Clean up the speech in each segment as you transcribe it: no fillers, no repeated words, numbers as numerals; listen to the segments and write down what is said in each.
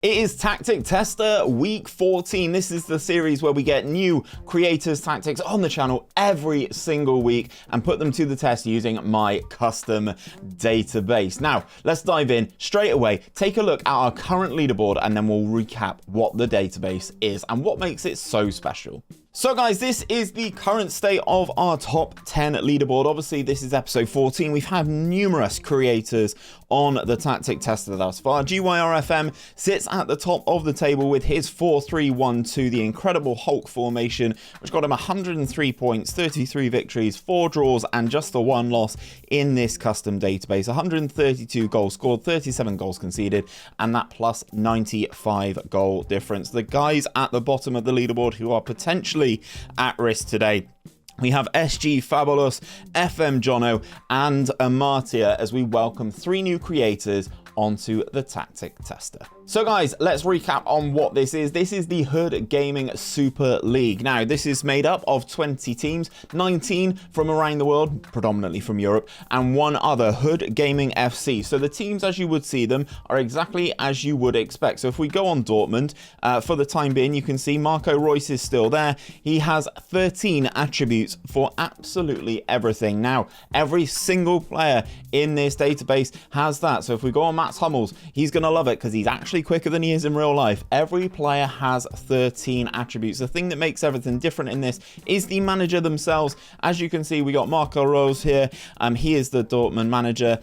It is Tactic Tester week 14. This is the series where we get new creators' tactics on the channel every single week and put them to the test using my custom database. Now, let's dive in straight away, take a look at our current leaderboard, and then we'll recap what the database is and what makes it so special. So guys, this is the current state of our top 10 leaderboard. Obviously, this is episode 14. We've had numerous creators on the Tactic Tester thus far. 𝘼𝙗𝙤𝙪 sits at the top of the table with his 4-3-1-2, the incredible Hulk formation, which got him 103 points, 33 victories, 4 draws, and just the 1 loss in this custom database. 132 goals scored, 37 goals conceded, and that plus 95 goal difference. The guys at the bottom of the leaderboard who are potentially at risk today, we have SG Fabulous, FM22, and 𝘼𝙗𝙤𝙪 as we welcome 3 new creators onto the Tactic Tester. So guys, let's recap on what this is. This is the 𝘼𝙗𝙤𝙪 Gaming Super League. Now, this is made up of 20 teams, 19 from around the world, predominantly from Europe, and 1 other, 𝘼𝙗𝙪 Gaming FC. So the teams, as you would see them, are exactly as you would expect. So if we go on Dortmund, for the time being, you can see Marco Reus is still there. He has 13 attributes for absolutely everything. Now, every single player in this database has that. So if we go on Mats Hummels, he's going to love it because he's actually quicker than he is in real life. Every player has 13 attributes. The thing that makes everything different in this is the manager themselves. As you can see, we got Marco Reus here. He is the Dortmund manager.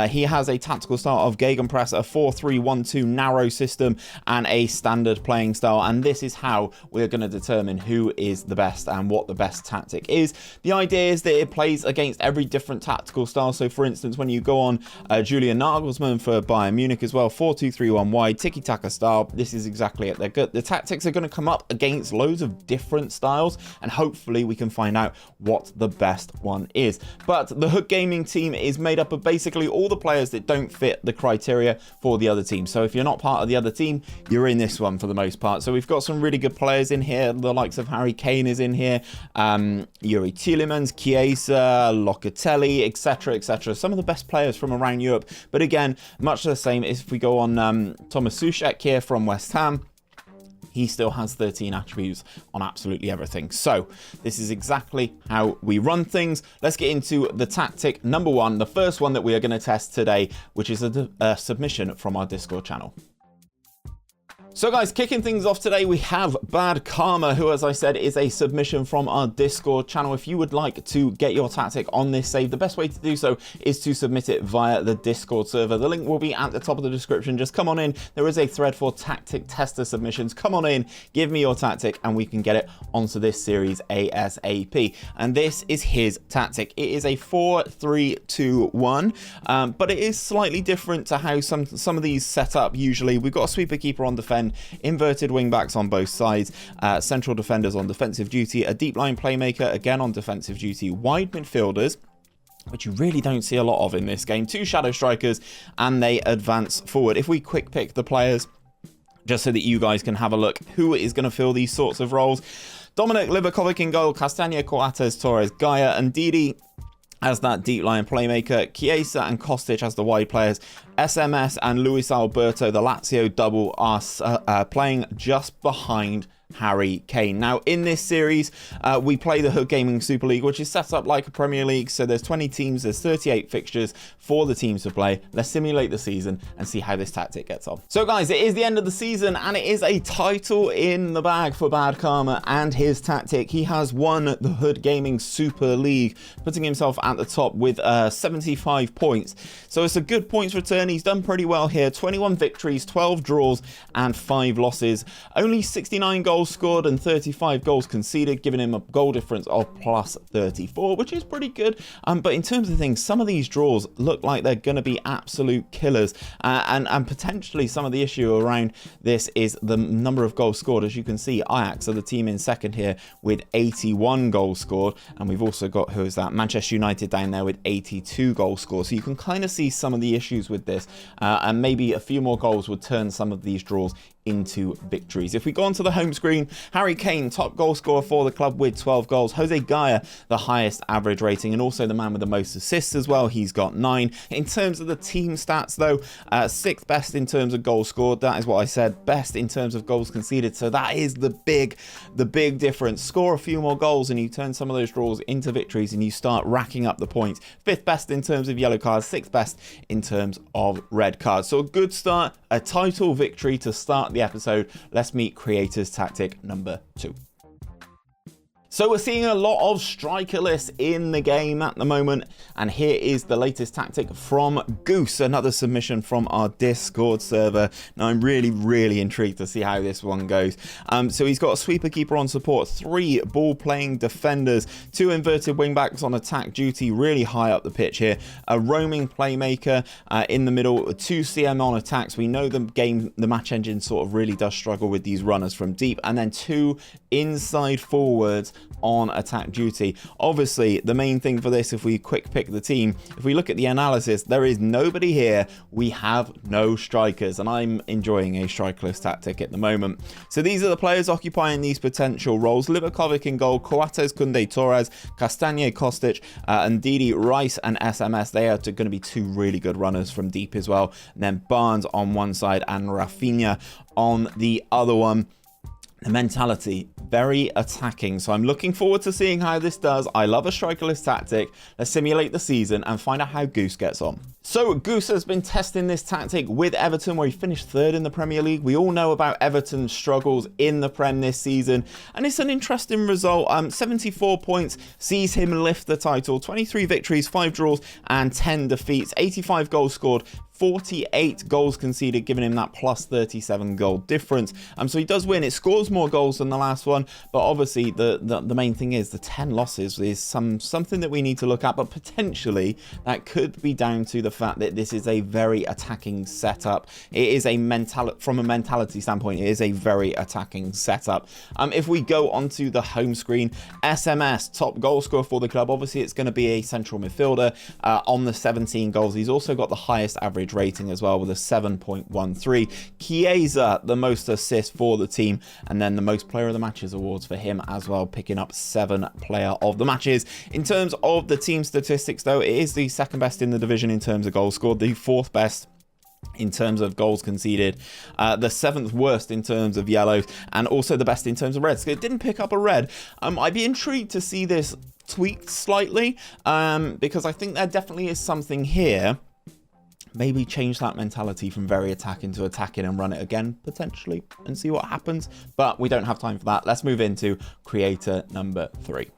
He has a tactical style of Gegenpress, a 4-3-1-2 narrow system, and a standard playing style. And this is how we're going to determine who is the best and what the best tactic is. The idea is that it plays against every different tactical style. So for instance, when you go on Julian Nagelsmann for Bayern Munich as well, 4-2-3-1 wide, tiki-taka style, this is exactly it. They're good. The tactics are going to come up against loads of different styles, and hopefully we can find out what the best one is. But the 𝘼𝙗𝙤𝙪 Gaming team is made up of basically all the players that don't fit the criteria for the other team. So if you're not part of the other team, you're in this one for the most part. So we've got some really good players in here. The likes of Harry Kane is in here, Youri Tielemans, Chiesa, Locatelli, etc., etc. Some of the best players from around Europe. But again, much the same as if we go on Thomas Soucek here from West Ham. He still has 13 attributes on absolutely everything. So this is exactly how we run things. Let's get into the tactic number 1, the first one that we are going to test today, which is a submission from our Discord channel. So guys, kicking things off today, we have 𝘼𝙗𝙤𝙪, who, as I said, is a submission from our Discord channel. If you would like to get your tactic on this save, the best way to do so is to submit it via the Discord server. The link will be at the top of the description. Just come on in. There is a thread for Tactic Tester submissions. Come on in, give me your tactic, and we can get it onto this series ASAP. And this is his tactic. It is a 4-3-2-1, but it is slightly different to how some of these set up usually. We've got a sweeper keeper on defense, inverted wing backs on both sides, central defenders on defensive duty, a deep line playmaker again on defensive duty, wide midfielders, which you really don't see a lot of in this game, 2 shadow strikers, and they advance forward. If we quick pick the players, just so that you guys can have a look who is going to fill these sorts of roles: Dominik Livakovic in goal, Castagne, Coates, Torres, Gaia, and Didi as that deep line playmaker, Chiesa and Kostic as the wide players, SMS and Luis Alberto, the Lazio double, are playing just behind Harry Kane. Now, in this series, we play the 𝘼𝙗𝙤𝙪 Gaming Super League, which is set up like a Premier League. So there's 20 teams, there's 38 fixtures for the teams to play. Let's simulate the season and see how this tactic gets on. So guys, it is the end of the season, and it is a title in the bag for 𝘼𝙗𝙤𝙪 and his tactic. He has won the 𝘼𝙗𝙤𝙪 Gaming Super League, putting himself at the top with 75 points. So it's a good points return. He's done pretty well here. 21 victories, 12 draws, and 5 losses. Only 69 goals scored and 35 goals conceded, giving him a goal difference of plus 34, which is pretty good. But in terms of things, some of these draws look like they're going to be absolute killers, and potentially some of the issue around this is the number of goals scored. As you can see, Ajax are the team in second here with 81 goals scored, and we've also got, who is that, Manchester United down there with 82 goals scored. So you can kind of see some of the issues with this, and maybe a few more goals would turn some of these draws into victories. If we go onto the home screen, screen. Harry Kane, top goal scorer for the club with 12 goals. 𝘼𝙗𝙤𝙪, the highest average rating, and also the man with the most assists as well. He's got 9. In terms of the team stats, though, 6th best in terms of goals scored. That is what I said. Best in terms of goals conceded. So that is the big difference. Score a few more goals and you turn some of those draws into victories and you start racking up the points. 5th best in terms of yellow cards. 6th best in terms of red cards. So a good start, a title victory to start the episode. Let's meet creators tactic number 2. So we're seeing a lot of striker lists in the game at the moment, and here is the latest tactic from GOOSE, another submission from our Discord server. Now I'm really intrigued to see how this one goes. So he's got a sweeper keeper on support, 3 ball playing defenders, 2 inverted wingbacks on attack duty, really high up the pitch here, a roaming playmaker in the middle, 2 CM on attacks. We know the match engine sort of really does struggle with these runners from deep, and then 2 inside forwards on attack duty. Obviously, the main thing for this, if we quick pick the team, if we look at the analysis, there is nobody here. We have no strikers, and I'm enjoying a strikerless tactic at the moment. So these are the players occupying these potential roles. 𝘼𝙗𝙤𝙪 in goal, 𝘼𝙗𝙤𝙪, Castagna, Kostic, and Ndidi, Rice, and SMS. They are going to be 2 really good runners from deep as well. And then Barnes on one side and Rafinha on the other one. The mentality, very attacking, so I'm looking forward to seeing how this does. I love a strikerless tactic. Let's simulate the season and find out how GOOSE gets on. So GOOSE has been testing this tactic with Everton, where he finished 3rd in the Premier League. We all know about Everton's struggles in the Prem this season, and it's an interesting result. 74 points sees him lift the title, 23 victories, 5 draws, and 10 defeats, 85 goals scored, 48 goals conceded, giving him that plus 37 goal difference. So he does win. It scores more goals than the last one, but obviously the main thing is the 10 losses is something that we need to look at, but potentially that could be down to the fact that this is a very attacking setup. It is from a mentality standpoint, it is a very attacking setup. If we go onto the home screen, SMS, top goal scorer for the club. Obviously it's going to be a central midfielder on the 17 goals. He's also got the highest average rating as well with a 7.13. 𝘼𝙗𝙤𝙪, the most assists for the team, and then the most player of the matches awards for him as well, picking up 7 player of the matches. In terms of the team statistics though, it is the 2nd best in the division in terms of goals scored, the 4th best in terms of goals conceded, the 7th worst in terms of yellows, and also the best in terms of reds. It didn't pick up a red. I'd be intrigued to see this tweaked slightly, because I think there definitely is something here. Maybe change that mentality from very attacking to attacking and run it again, potentially, and see what happens. But we don't have time for that. Let's move into creator number 3.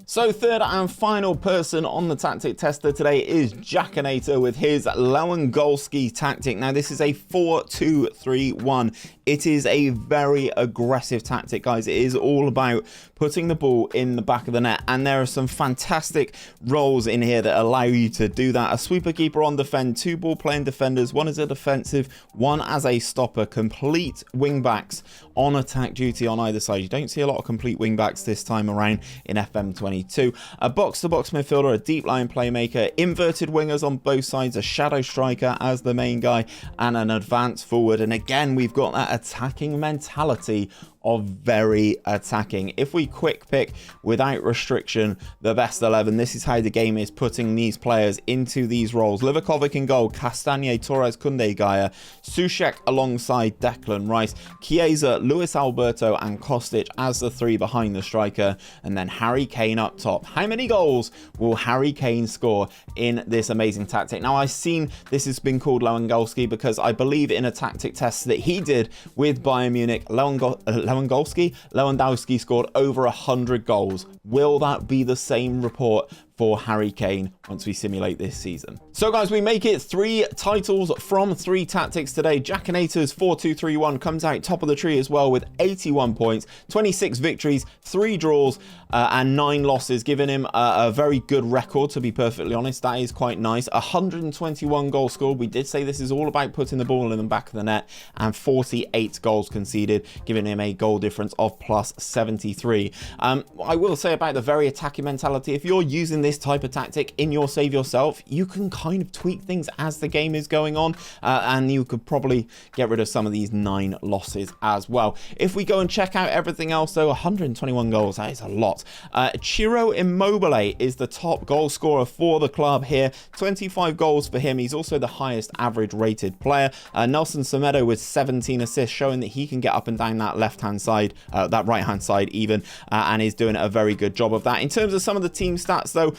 So 3rd and final person on the tactic tester today is JACKANATOR with his Lewandowski tactic. Now this is a 4-2-3-1. It is a very aggressive tactic, guys. It is all about putting the ball in the back of the net, and there are some fantastic roles in here that allow you to do that. A sweeper keeper on defend, 2 ball playing defenders, 1 as a defensive, 1 as a stopper, complete wing backs on attack duty on either side. You don't see a lot of complete wing backs this time around in FM22. A box-to-box midfielder, a deep line playmaker, inverted wingers on both sides, a shadow striker as the main guy, and an advanced forward. And again, we've got that attacking mentality of very attacking. If we quick pick without restriction the best 11, this is how the game is putting these players into these roles. 𝘼𝙗𝙤𝙪 in goal, Castagna, Torres, Koundé, Gaia, Souček alongside Declan Rice, 𝘼𝙗𝙤𝙪, Luis Alberto, and Kostic as the 3 behind the striker, and then Harry Kane up top. How many goals will Harry Kane score in this amazing tactic? Now, I've seen this has been called Lewandowski because I believe in a tactic test that he did with Bayern Munich, Lewandowski scored over 100 goals. Will that be the same report for Harry Kane once we simulate this season? So guys, we make it 3 titles from 3 tactics today. JACKANATOR's 4-2-3-1 comes out top of the tree as well with 81 points, 26 victories, 3 draws, and 9 losses, giving him a very good record, to be perfectly honest. That is quite nice. 121 goals scored. We did say this is all about putting the ball in the back of the net, and 48 goals conceded, giving him a goal difference of plus 73. I will say about the very attacking mentality, if you're using this type of tactic in your save yourself, you can kind of tweak things as the game is going on, and you could probably get rid of some of these 9 losses as well. If we go and check out everything else though, 121 goals, that is a lot. 𝘼𝙗𝙤𝙪 is the top goal scorer for the club here, 25 goals for him. He's also the highest average rated player. Nelson Semedo with 17 assists, showing that he can get up and down that left hand side, that right hand side even, and is doing a very good job of that. In terms of some of the team stats though,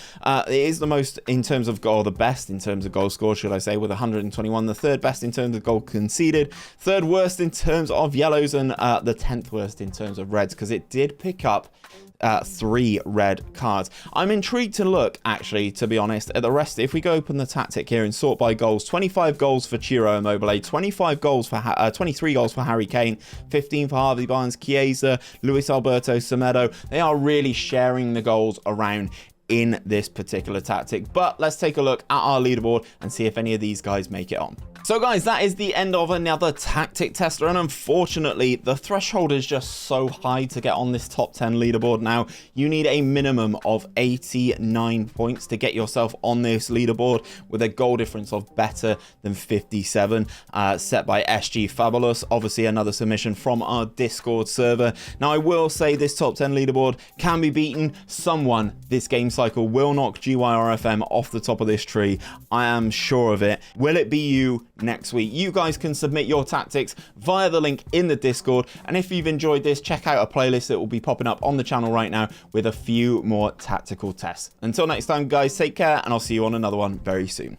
it is the most in terms of goal, the best in terms of goal scored, should I say, with 121, the third best in terms of goal conceded, third worst in terms of yellows, and the 10th worst in terms of reds, because it did pick up 3 red cards. I'm intrigued to look, actually, to be honest, at the rest. If we go open the tactic here and sort by goals, 25 goals for 𝘼𝙗𝙤𝙪, 25 goals for 23 goals for Harry Kane, 15 for Harvey Barnes, Chiesa, Luis Alberto, Semedo. They are really sharing the goals around in this particular tactic. But let's take a look at our leaderboard and see if any of these guys make it on. So guys, that is the end of another tactic tester, and unfortunately the threshold is just so high to get on this top 10 leaderboard now. You need a minimum of 89 points to get yourself on this leaderboard with a goal difference of better than 57, set by SG Fabulous. Obviously another submission from our Discord server. Now I will say this top 10 leaderboard can be beaten. Someone this game cycle will knock GYRFM off the top of this tree. I am sure of it. Will it be you next week? You guys can submit your tactics via the link in the Discord, and if you've enjoyed this, check out a playlist that will be popping up on the channel right now with a few more tactical tests. Until next time guys, take care, and I'll see you on another one very soon.